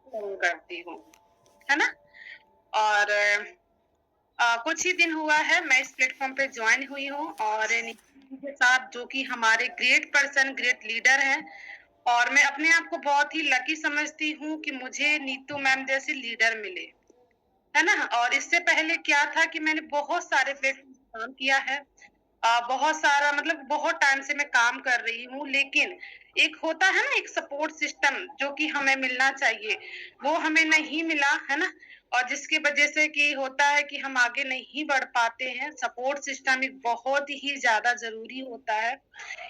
करती हूँ, है ना? और कुछ ही दिन हुआ है मैं इस प्लेटफ़ॉर्म पे जॉइन हुई हूँ और नितिन के साथ जो कि हमारे ग्रेट पर्सन, ग्रेट लीडर हैं और मैं अपने आप को बहुत ही लकी समझती हूँ कि मुझे नीतू मैम जैसी लीडर मिले, है ना? और इससे पहले क्या था कि मैंने बहुत सारे प्लेटफ़ॉर्म पे काम किया है। बहुत सारा मतलब बहुत टाइम से मैं काम कर रही हूँ, लेकिन एक होता है ना एक सपोर्ट सिस्टम जो कि हमें मिलना चाहिए, वो हमें नहीं मिला, है ना? और जिसकी वजह से कि होता है कि हम आगे नहीं बढ़ पाते हैं। सपोर्ट सिस्टम एक बहुत ही ज़्यादा ज़रूरी होता है।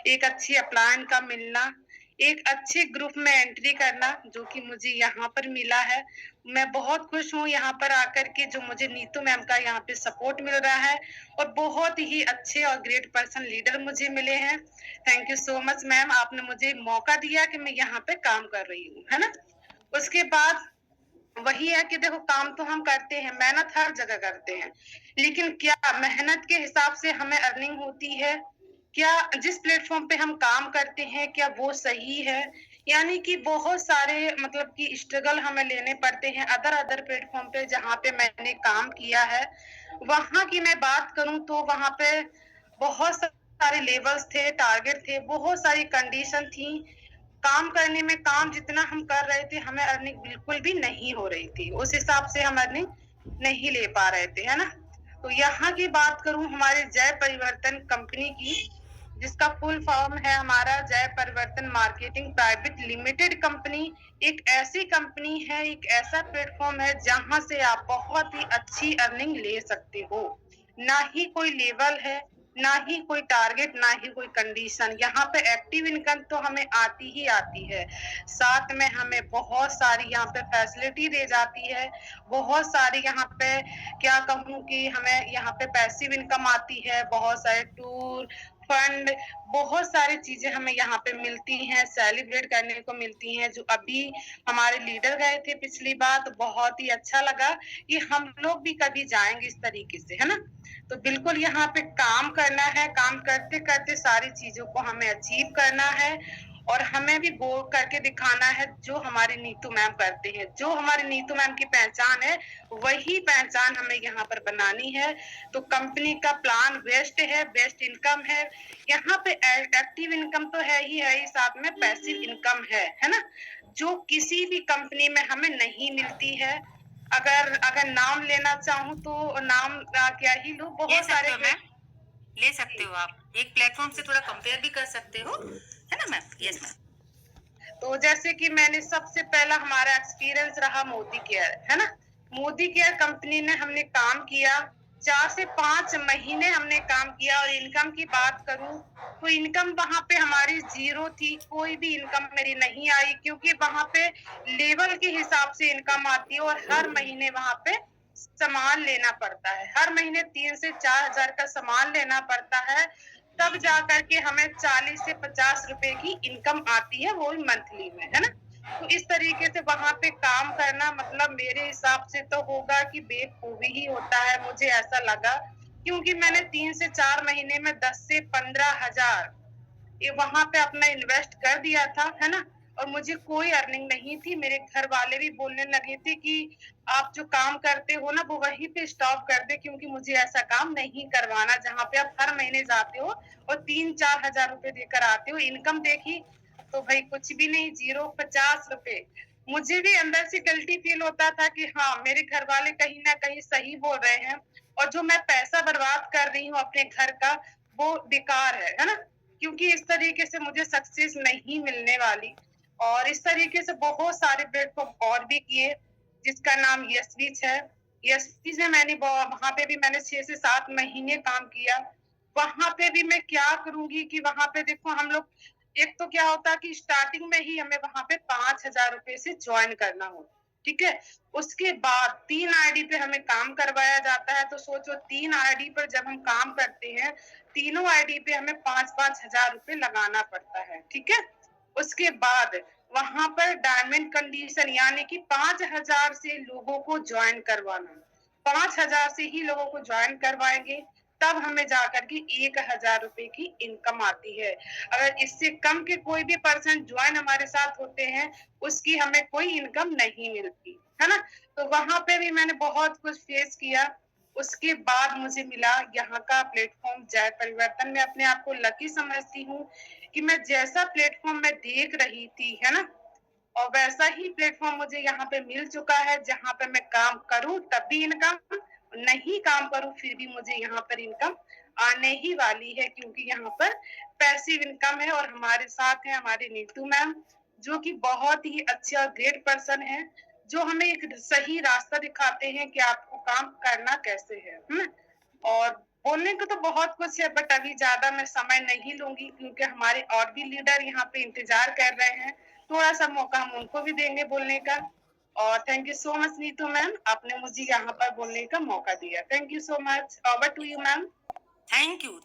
एक अच्छी अपलाइन का मिलना, एक अच्छे ग्रुप में एंट्री करना जो कि मुझे यहाँ पर मिला है। मैं बहुत खुश हूँ यहाँ पर आकर के जो मुझे नीतू मैम का यहाँ पे सपोर्ट मिल रहा है और बहुत ही अच्छे और ग्रेट पर्सन लीडर मुझे मिले हैं। Thank you so much ma'am, आपने मुझे मौका दिया कि मैं यहाँ पे काम कर रही हूँ, है ना? उसके बाद वही है कि देखो काम तो हम करते हैं, मेहनत हर जगह करते हैं, लेकिन क्या मेहनत के हिसाब से हमें अर्निंग होती है? क्या जिस प्लेटफ़ॉर्म पे हम काम करते हैं, क्या वो सही है? यानी कि बहुत सारे मतलब कि स्ट्रगल हमें लेने पड़ते हैं अदर प्लेटफ़ॉर्म पे जहाँ पे मैंने काम किया है। वहाँ की मैं बात करूँ तो वहाँ पे बहुत सारे लेवल्स थे, टारगेट थे, बहुत सारी कंडीशन थी। काम करने में काम जितना हम कर रहे थे, हमें अर्निंग बिल्कुल भी नहीं हो रही थी। उस हिसाब से हम अर्निंग नहीं ले पा रहे थे, है ना? तो यहाँ की बात करूँ हमारे जय परिवर्तन कंपनी की, जिसका फुल फॉर्म है हमारा जय परिवर्तन मार्केटिंग प्राइवेट लिमिटेड कंपनी। एक ऐसी कंपनी है, एक ऐसा प्लेटफ़ॉर्म है जहाँ से आप बहुत ही अच्छी अर्निंग ले सकते हो। ना ही कोई लेवल है, ना ही कोई टारगेट, ना ही कोई कंडीशन। यहाँ पे एक्टिव इनकम तो हमें आती ही आती है। साथ में हमें बहुत सारी यहाँ पे फैसिलिटी दी जाती है। बहुत सारी यहाँ पे क्या कहूँ कि हमें यहाँ पे पैसिव इनकम आती है, बहुत सारे टूर, फंड, बहुत सारी चीज़ें हमें यहाँ पे मिलती हैं, सेलिब्रेट करने को मिलती हैं। जो अभी हमारे लीडर गए थे पिछली बार तो बहुत ही अच्छा लगा कि हम लोग भी कभी जाएँगे इस तरीके से, है ना? तो बिल्कुल यहाँ पे काम करना है, काम करते-करते सारी चीज़ों को हमें अचीव करना है और हमें भी वो करके दिखाना है जो हमारी नीतू मैम करते हैं। जो हमारी नीतू मैम की पहचान है, वही पहचान हमें यहाँ पर बनानी है। तो कंपनी का प्लान बेस्ट है, बेस्ट इनकम है। यहाँ पे एक्टिव इनकम तो है ही, साथ में पैसिव इनकम है ना? जो किसी भी कंपनी में हमें नहीं मिलती है। अगर अगर नाम लेना चाहूँ तो नाम क्या ही लूँ, ले बहुत सकते सारे हो मैम, ले सकते जी। हो आप। एक प्लेटफ़ॉर्म से थोड़ा कंपेयर भी कर सकते हो, है ना मैम? जी। Yes ma'am. तो जैसे कि मैंने सबसे पहला हमारा एक्सपीरियंस रहा मोदी केयर, है ना? मोदी केयर कंपनी ने हमने काम किया, 4 से 5 महीने हमने काम किया और इनकम की बात करूँ, तो इनकम वहाँ पे हमारी ज़ीरो थी, कोई भी इनकम मेरी नहीं आई क्योंकि वहाँ पे लेवल के हिसाब से इनकम आती है और हर महीने वहाँ पे सामान लेना पड़ता है। हर महीने 3 से 4 हज़ार का सामान लेना पड़ता है, तब जाकर के हमें 40 से 50 रुपए की इनकम आती है, वो भी मंथली में, है ना? तो इस तरीके से वहाँ पे काम करना मतलब मेरे हिसाब से तो होगा कि बेवकूफ़ी ही होता है, मुझे ऐसा लगा क्योंकि मैंने 3 से 4 महीने में 10 से 15 हज़ार ये वहाँ पे अपना इन्वेस्ट कर दिया था, है ना? और मुझे कोई अर्निंग नहीं थी। मेरे घर वाले भी बोलने लगे थे कि आप जो काम करते हो ना, वो वहीं पे स्टॉप कर दें क्योंकि मुझे ऐसा काम नहीं करवाना जहाँ पे आप हर महीने जाते हो और 3-4 हज़ार रुपए देकर आते हो। इनकम देखी तो भई कुछ भी नहीं, ज़ीरो 50 रुपए। मुझे भी अंदर से गिल्टी फ़ील होता था कि हाँ, मेरे घर वाले कहीं न कहीं सही बोल रहे हैं और जो मैं पैसा बर्बाद कर रही हूँ अपने घर का, वो बेकार है ना? क्योंकि इस तरीके से मुझे सक्सेस नहीं मिलने वाली और इस तरीके से बहुत सारे प्लेटफ़ॉर्म और भी किए, जिसका नाम यशविच है। यशविच में मैंने वहाँ पे भी मैंने 6 से 7 महीने काम किया। वहाँ पे भी मैं क्या करूँगी कि वहाँ पे देखो हम लोग एक तो क्या होता है कि स्टार्टिंग में ही हमें वहाँ पे 5,000 रुपए से जॉइन करना होता है, ठीक है? उसके बाद 3 आईडी पे हमें काम करवाया जाता है, तो सोचो 3 आईडी पर जब हम काम करते हैं, तीनों आईडी पे हमें 5-5 हज़ार रुपए लगाना पड़ता है, ठीक है? उसके बाद वहाँ पर डायमंड कंडीशन यानी कि 5,000 से लोगों को जॉइन करवाना। 5,000 से ही लोगों को जॉइन करवाएँगे। तब हमें जाकर के 1000 रुपए की इनकम आती है। अगर इससे कम के कोई भी पर्सन ज्वाइन हमारे साथ होते हैं, उसकी हमें कोई इनकम नहीं मिलती, है ना? तो वहाँ पे भी मैंने बहुत कुछ फेस किया। उसके बाद मुझे मिला यहाँ का प्लेटफ़ॉर्म जय परिवर्तन। मैं अपने आप को लकी समझती हूँ कि मैं जैसा प्लेटफ़ॉर्म मैं देख रही थी, है ना? और वैसा ही प्लेटफ़ॉर्म मुझे यहाँ पे मिल चुका है, जहाँ पे मैं काम करूँ तब भी इनकम, नहीं काम करूँ फिर भी मुझे यहाँ पर इनकम आने ही वाली है, क्योंकि यहाँ पर पैसिव इनकम है और हमारे साथ हैं हमारे नीतू मैम, जो कि बहुत ही अच्छे और ग्रेट पर्सन हैं, जो हमें एक सही रास्ता दिखाते हैं कि आपको काम करना कैसे है। और बोलने को तो बहुत कुछ है, बट अभी ज़्यादा मैं समय नहीं लूँगी, क्योंकि हमारे और भी लीडर यहाँ पे इंतज़ार कर रहे हैं। थोड़ा-सा मौका हम उनको भी देंगे बोलने का। और thank you so much Neetu ma'am, आपने मुझे यहाँ पर बोलने का मौका दिया। Thank you so much. Over to you ma'am. Thank you.